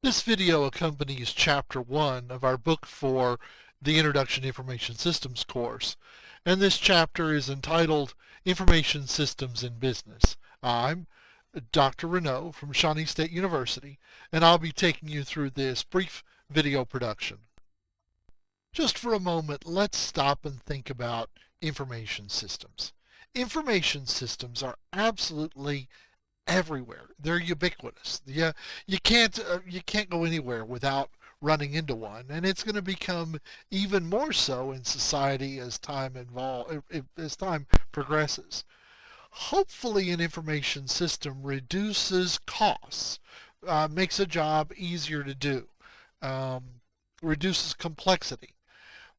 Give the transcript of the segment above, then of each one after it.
This video accompanies Chapter 1 of our book for the Introduction to Information Systems course, and this chapter is entitled Information Systems in Business. I'm Dr. Renaud from Shawnee State University, and I'll be taking you through this brief video production. Just for a moment, let's stop and think about information systems. Information systems are absolutely everywhere. They're ubiquitous. You can't go anywhere without running into one, and it's going to become even more so in society as time progresses. Hopefully, an information system reduces costs, makes a job easier to do, reduces complexity.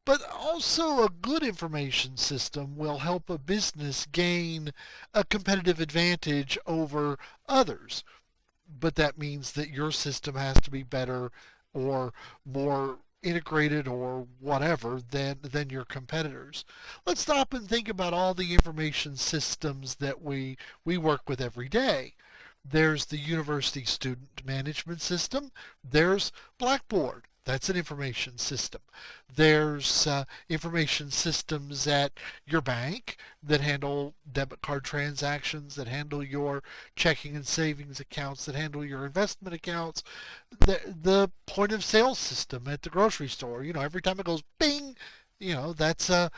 But also a good information system will help a business gain a competitive advantage over others. But that means that your system has to be better or more integrated or whatever than your competitors. Let's stop and think about all the information systems that we work with every day. There's the university student management system. There's Blackboard. That's an information system. There's information systems at your bank that handle debit card transactions, that handle your checking and savings accounts, that handle your investment accounts. The point of sale system at the grocery store, every time it goes bing, that's a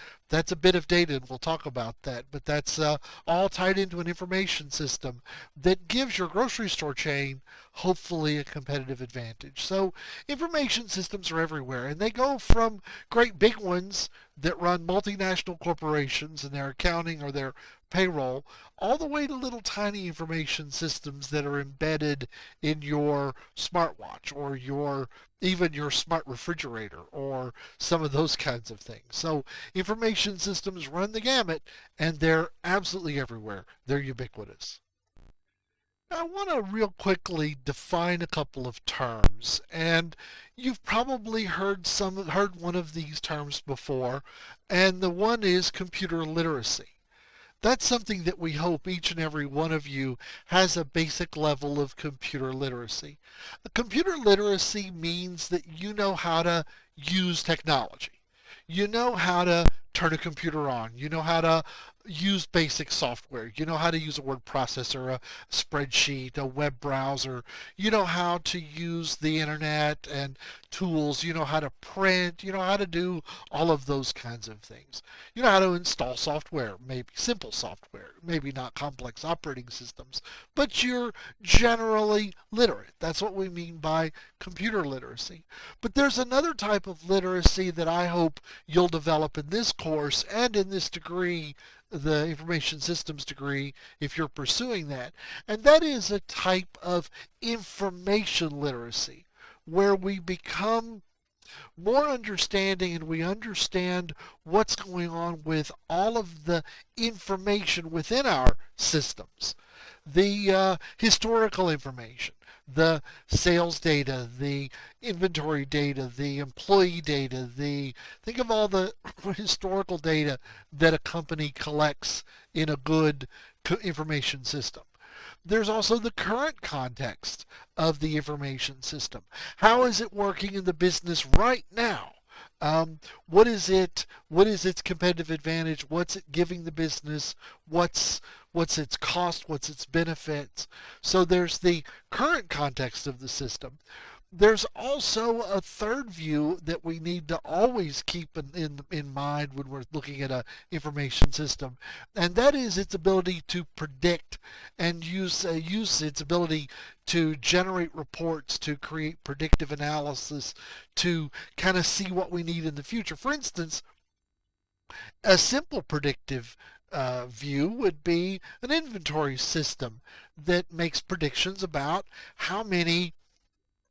bit of data, and we'll talk about that. But that's all tied into an information system that gives your grocery store chain hopefully a competitive advantage. So information systems are everywhere, and they go from great big ones that run multinational corporations and their accounting or their payroll, all the way to little tiny information systems that are embedded in your smartwatch or even your smart refrigerator or some of those kinds of things. So information systems run the gamut, and they're absolutely everywhere. They're ubiquitous. I want to real quickly define a couple of terms, and you've probably heard one of these terms before, and the one is computer literacy. That's something that we hope each and every one of you has a basic level of computer literacy. Computer literacy means that you know how to use technology. You know how to turn a computer on. You know how to use basic software. You know how to use a word processor, a spreadsheet, a web browser. You know how to use the internet and tools. You know how to print. You know how to do all of those kinds of things. You know how to install software, maybe simple software, maybe not complex operating systems, but you're generally literate. That's what we mean by computer literacy. But there's another type of literacy that I hope you'll develop in this course and in this degree, the information systems degree, if you're pursuing that. And that is a type of information literacy where we become more understanding and we understand what's going on with all of the information within our systems. The historical information, the sales data, the inventory data, the employee data, think of all the historical data that a company collects in a good information system. There's also the current context of the information system. How is it working in the business right now? What is its competitive advantage? What's it giving the business? What's its cost? What's its benefits? So there's the current context of the system. There's also a third view that we need to always keep in mind when we're looking at an information system, and that is its ability to predict and use its ability to generate reports, to create predictive analysis, to kind of see what we need in the future. For instance, a simple predictive view would be an inventory system that makes predictions about how many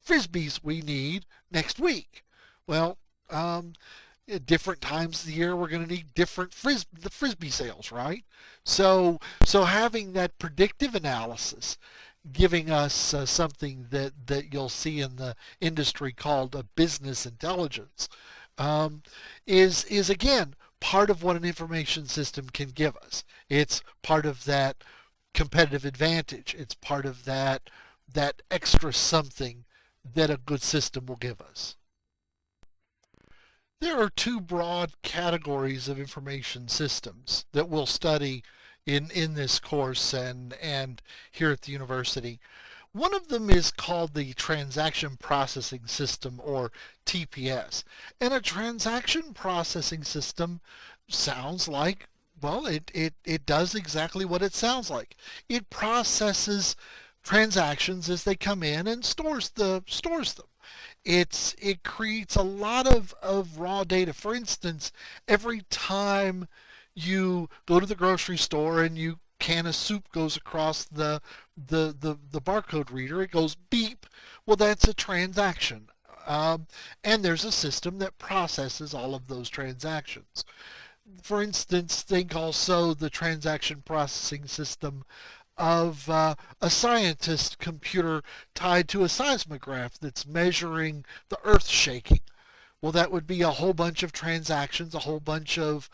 Frisbees we need next week. Well, at different times of the year, we're going to need different Frisbee sales, right? So having that predictive analysis, giving us something that you'll see in the industry called a business intelligence, is again part of what an information system can give us. It's part of that competitive advantage. It's part of that extra something that a good system will give us. There are two broad categories of information systems that we'll study in this course and here at the university. One of them is called the Transaction Processing System, or TPS. And a transaction processing system sounds like, well, it does exactly what it sounds like. It processes transactions as they come in and stores them. It creates a lot of raw data. For instance, every time you go to the grocery store and you can of soup goes across the barcode reader, it goes beep. Well, that's a transaction. And there's a system that processes all of those transactions. For instance, think also the transaction processing system of a scientist computer tied to a seismograph that's measuring the earth shaking. Well, that would be a whole bunch of transactions, a whole bunch of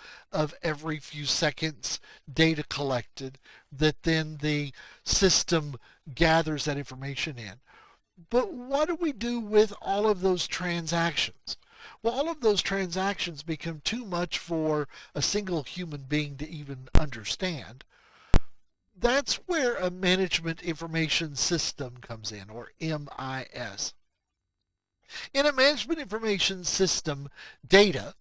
every few seconds data collected that then the system gathers that information in. But what do we do with all of those transactions? Well, all of those transactions become too much for a single human being to even understand. That's where a management information system comes in, or MIS. In a management information system, data,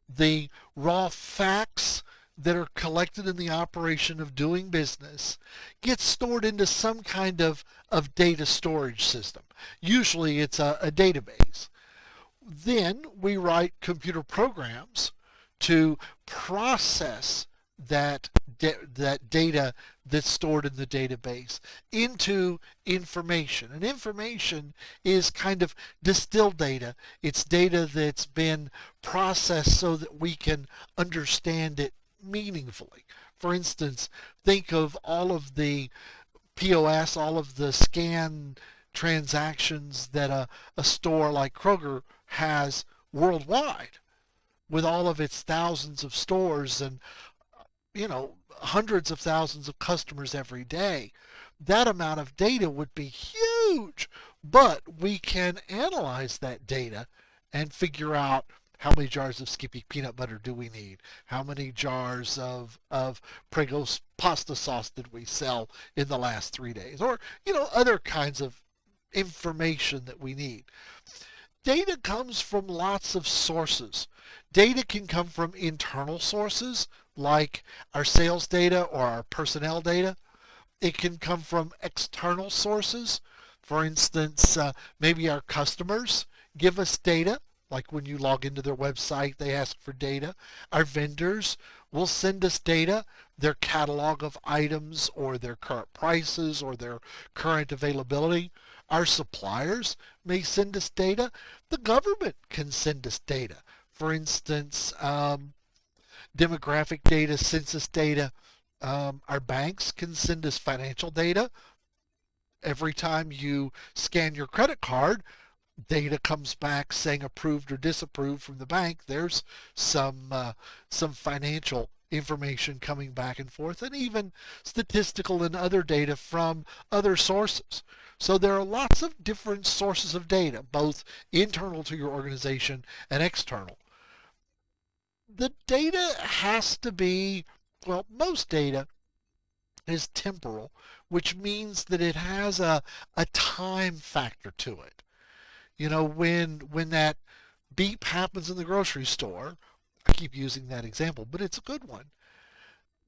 the raw facts that are collected in the operation of doing business, gets stored into some kind of data storage system. Usually it's a database. Then we write computer programs to process that data that's stored in the database into information. And information is kind of distilled data. It's data that's been processed so that we can understand it meaningfully. For instance, think of all of the POS, all of the scan transactions that a store like Kroger has worldwide, with all of its thousands of stores and hundreds of thousands of customers every day. That amount of data would be huge, but we can analyze that data and figure out how many jars of Skippy peanut butter do we need? How many jars of Prego pasta sauce did we sell in the last 3 days? Or, other kinds of information that we need. Data comes from lots of sources. Data can come from internal sources, like our sales data or our personnel data. It can come from external sources. For instance, maybe our customers give us data, like when you log into their website, they ask for data. Our vendors will send us data, their catalog of items or their current prices or their current availability. Our suppliers may send us data. The government can send us data. For instance, demographic data, census data. Our banks can send us financial data. Every time you scan your credit card, data comes back saying approved or disapproved from the bank. There's some financial information coming back and forth, and even statistical and other data from other sources. So there are lots of different sources of data, both internal to your organization and external. The data has to be, well, most data is temporal, which means that it has a time factor to it. When that beep happens in the grocery store, I keep using that example, but it's a good one.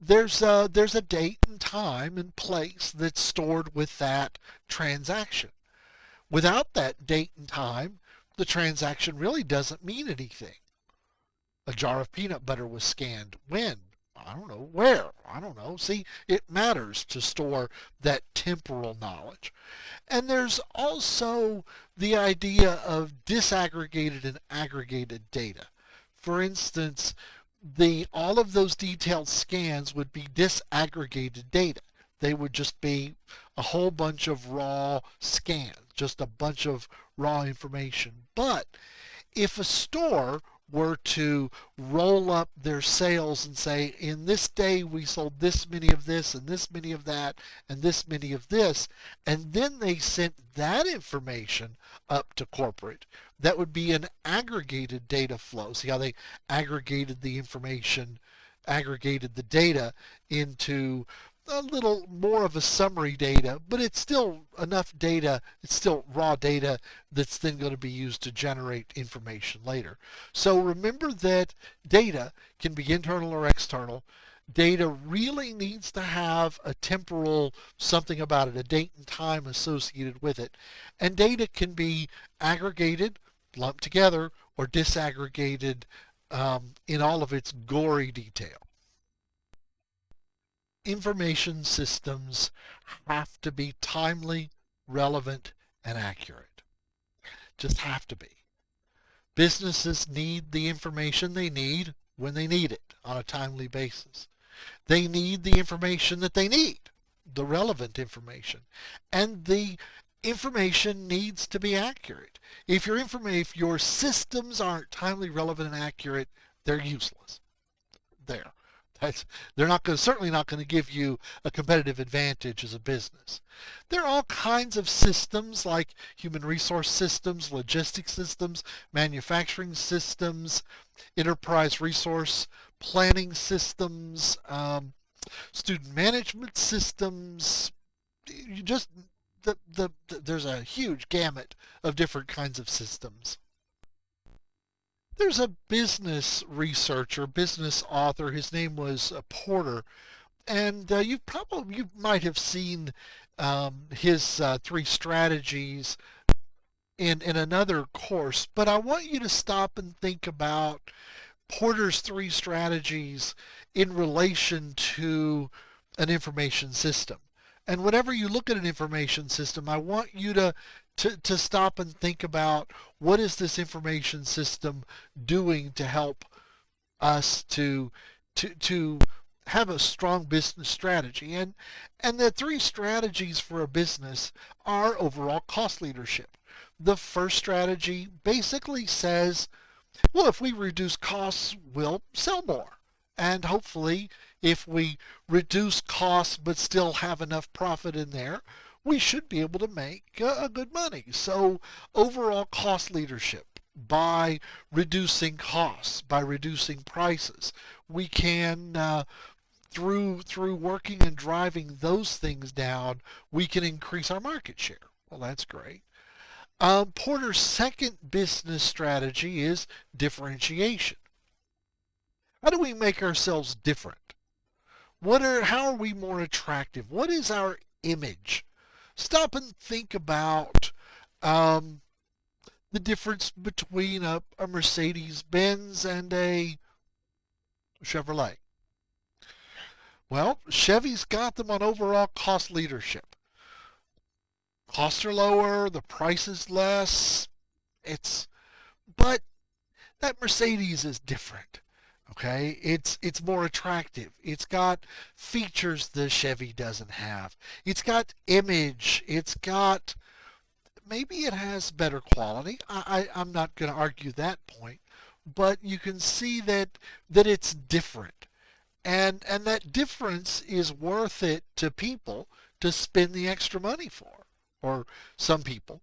There's a date and time and place that's stored with that transaction. Without that date and time, the transaction really doesn't mean anything. A jar of peanut butter was scanned. When? I don't know. Where? I don't know. See, it matters to store that temporal knowledge. And there's also the idea of disaggregated and aggregated data. For instance, all of those detailed scans would be disaggregated data. They would just be a whole bunch of raw scans, just a bunch of raw information. But if a store were to roll up their sales and say, in this day we sold this many of this and this many of that and this many of this, and then they sent that information up to corporate, that would be an aggregated data flow. See how they aggregated the information, aggregated the data into a little more of a summary data, but it's still enough data, it's still raw data that's then going to be used to generate information later. So remember that data can be internal or external. Data really needs to have a temporal something about it, a date and time associated with it. And data can be aggregated, lumped together, or disaggregated in all of its gory detail. Information systems have to be timely, relevant, and accurate. Just have to be. Businesses need the information they need when they need it on a timely basis. They need the information that they need, the relevant information. And the information needs to be accurate. If your systems aren't timely, relevant, and accurate, they're useless. There. They're certainly not going to give you a competitive advantage as a business. There are all kinds of systems like human resource systems, logistics systems, manufacturing systems, enterprise resource planning systems, student management systems. There's a huge gamut of different kinds of systems. There's a business researcher, business author. His name was Porter, and you might have seen his three strategies in another course. But I want you to stop and think about Porter's three strategies in relation to an information system. And whenever you look at an information system, I want you to stop and think about, what is this information system doing to help us to have a strong business strategy. And the three strategies for a business are overall cost leadership. The first strategy basically says, well, if we reduce costs, we'll sell more. And hopefully, if we reduce costs but still have enough profit in there, we should be able to make a good money. So overall cost leadership, by reducing costs, by reducing prices, we can, through working and driving those things down, we can increase our market share. Well, that's great. Porter's second business strategy is differentiation. How do we make ourselves different? How are we more attractive? What is our image? Stop and think about the difference between a Mercedes-Benz and a Chevrolet. Well, Chevy's got them on overall cost leadership. Costs are lower, the price is less. But that Mercedes is different. Okay, it's more attractive. It's got features the Chevy doesn't have. It's got image. Maybe it has better quality. I'm not going to argue that point, but you can see that it's different, and that difference is worth it to people to spend the extra money for, or some people.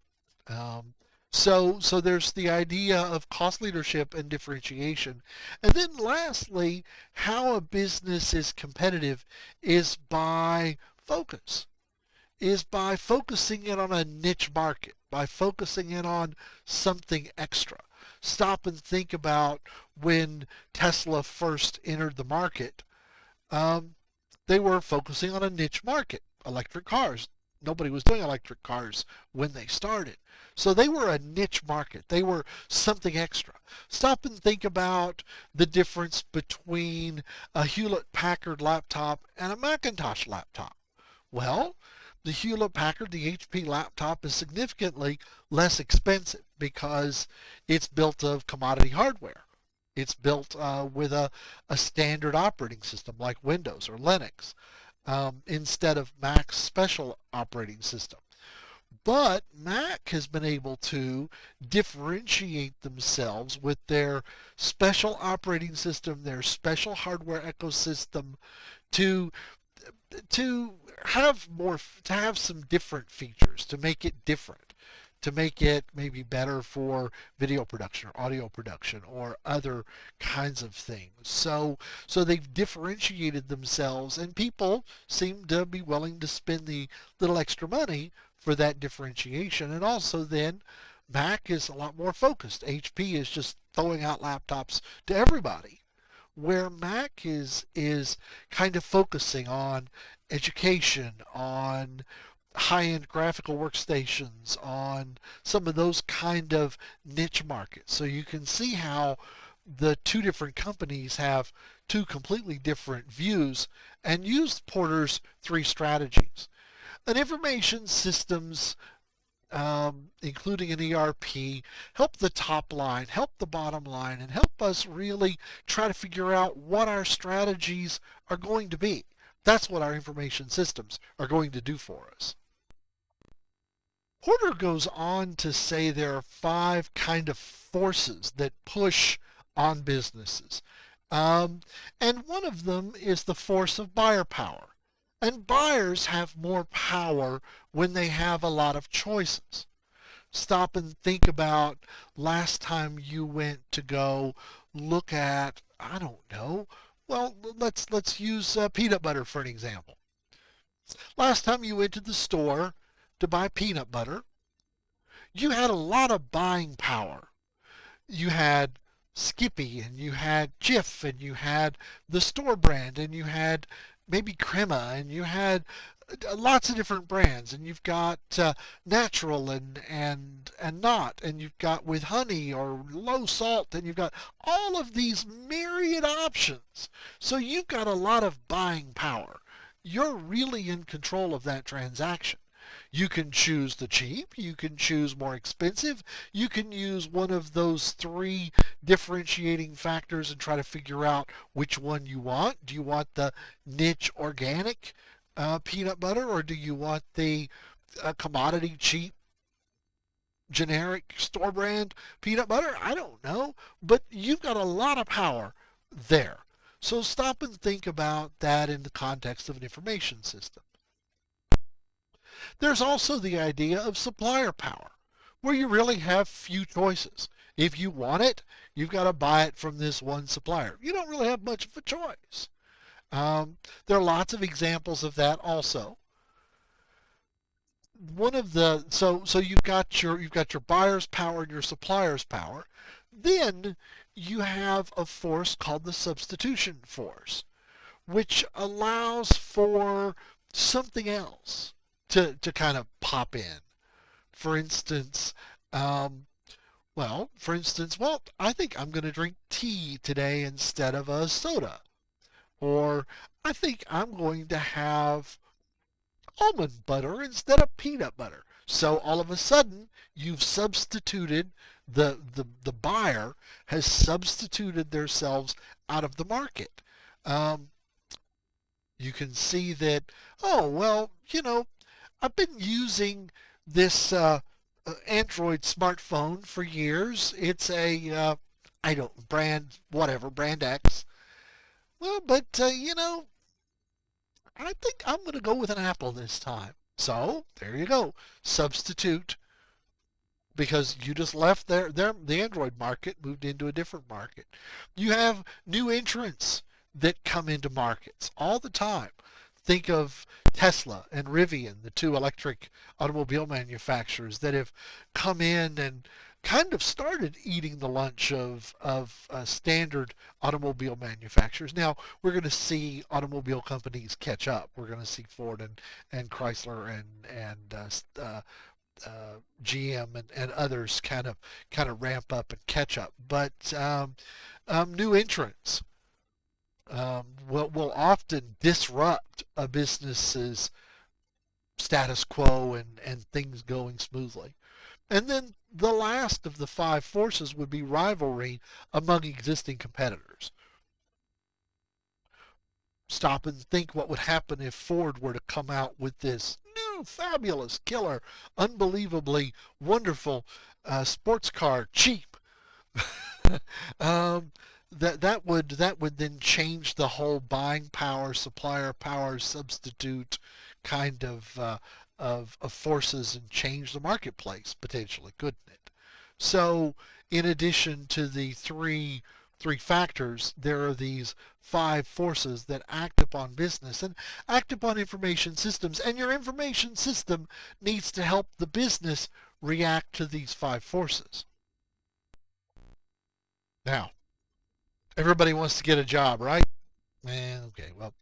So there's the idea of cost leadership and differentiation. And then lastly, how a business is competitive is by focus, is by focusing in on a niche market, by focusing in on something extra. Stop and think about when Tesla first entered the market. They were focusing on a niche market, electric cars. Nobody was doing electric cars when they started. So they were a niche market. They were something extra. Stop and think about the difference between a Hewlett-Packard laptop and a Macintosh laptop. Well, the Hewlett-Packard, the HP laptop, is significantly less expensive because it's built of commodity hardware. It's built with a standard operating system like Windows or Linux instead of Mac's special operating system. But Mac has been able to differentiate themselves with their special operating system, their special hardware ecosystem to to to have some different features, to make it different, to make it maybe better for video production or audio production or other kinds of things. So they've differentiated themselves, and people seem to be willing to spend the little extra money for that differentiation. And also then Mac is a lot more focused. HP is just throwing out laptops to everybody, where Mac is kind of focusing on education, on high-end graphical workstations, on some of those kind of niche markets. So you can see how the two different companies have two completely different views and use Porter's three strategies. An information systems, including an ERP, help the top line, help the bottom line, and help us really try to figure out what our strategies are going to be. That's what our information systems are going to do for us. Porter goes on to say there are five kind of forces that push on businesses. And one of them is the force of buyer power. And buyers have more power when they have a lot of choices. Stop and think about last time you went to go look at, I don't know, well, let's use peanut butter for an example. Last time you went to the store to buy peanut butter, you had a lot of buying power. You had Skippy, and you had Jif, and you had the store brand, and you had maybe Crema, and you had lots of different brands, and you've got natural and not, and you've got with honey or low salt, and you've got all of these myriad options. So you've got a lot of buying power. You're really in control of that transaction. You can choose the cheap, you can choose more expensive, you can use one of those three differentiating factors and try to figure out which one you want. Do you want the niche organic peanut butter, or do you want the commodity cheap generic store brand peanut butter? I don't know, but you've got a lot of power there. So stop and think about that in the context of an information system. There's also the idea of supplier power, where you really have few choices. If you want it, you've got to buy it from this one supplier. You don't really have much of a choice. There are lots of examples of that also. One of the so you've got your buyer's power and your supplier's power. Then you have a force called the substitution force, which allows for something else to kind of pop in. For instance, well, I think I'm going to drink tea today instead of a soda. Or I think I'm going to have almond butter instead of peanut butter. So all of a sudden, you've substituted, the buyer has substituted themselves out of the market. Um, you can see that, oh, well, I've been using this Android smartphone for years. It's a, I don't, brand, whatever, brand X. Well, but, I think I'm going to go with an Apple this time. So, there you go. Substitute, because you just left the Android market, moved into a different market. You have new entrants that come into markets all the time. Think of Tesla and Rivian, the two electric automobile manufacturers that have come in and kind of started eating the lunch of standard automobile manufacturers. Now, we're going to see automobile companies catch up. We're going to see Ford and Chrysler and GM and others kind of ramp up and catch up. But new entrants will often disrupt a business's status quo and things going smoothly. And then the last of the five forces would be rivalry among existing competitors. Stop and think what would happen if Ford were to come out with this fabulous, killer, unbelievably wonderful sports car, cheap. um, that would then change the whole buying power, supplier power, substitute kind of forces and change the marketplace potentially, couldn't it? So, in addition to the three factors, there are these five forces that act upon business and act upon information systems, and your information system needs to help the business react to these five forces. Now, everybody wants to get a job, right? Okay, well,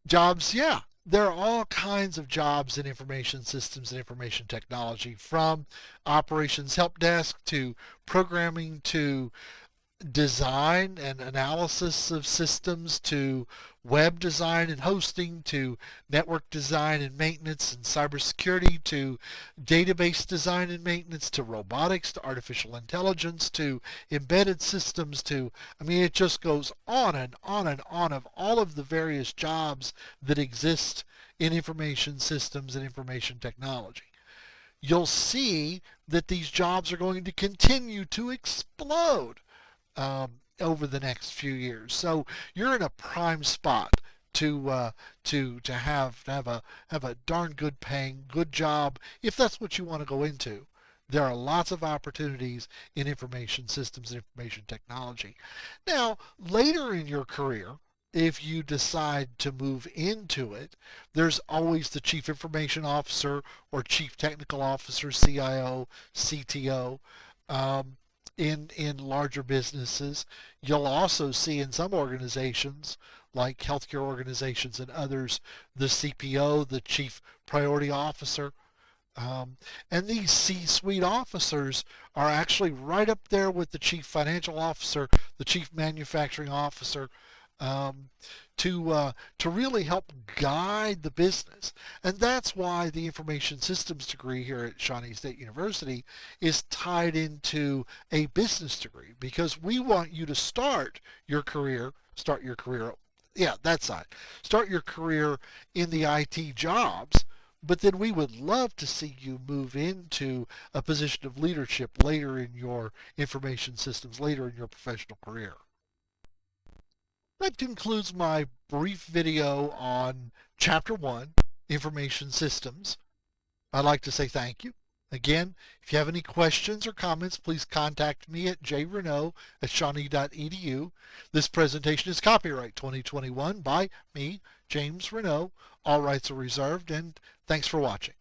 jobs, yeah. There are all kinds of jobs in information systems and information technology, from operations help desk to programming to design and analysis of systems to web design and hosting to network design and maintenance and cybersecurity to database design and maintenance to robotics to artificial intelligence to embedded systems to, I mean, it just goes on and on and on of all of the various jobs that exist in information systems and information technology. You'll see that these jobs are going to continue to explode over the next few years. So you're in a prime spot to have a darn good paying good job if that's what you want to go into. There are lots of opportunities in information systems and information technology. Now, later in your career, if you decide to move into it, there's always the chief information officer or chief technical officer, CIO, CTO. Um, in larger businesses. You'll also see in some organizations, like healthcare organizations and others, the CPO, the Chief Priority Officer. And these C-suite officers are actually right up there with the Chief Financial Officer, the Chief Manufacturing Officer, um, to really help guide the business. And that's why the information systems degree here at Shawnee State University is tied into a business degree, because we want you to start your career, yeah, that side, start your career in the IT jobs. But then we would love to see you move into a position of leadership later in your information systems, later in your professional career. That concludes my brief video on Chapter 1, Information Systems. I'd like to say thank you. Again, if you have any questions or comments, please contact me at jrenault@shawnee.edu. This presentation is copyright 2021 by me, James Renault. All rights are reserved, and thanks for watching.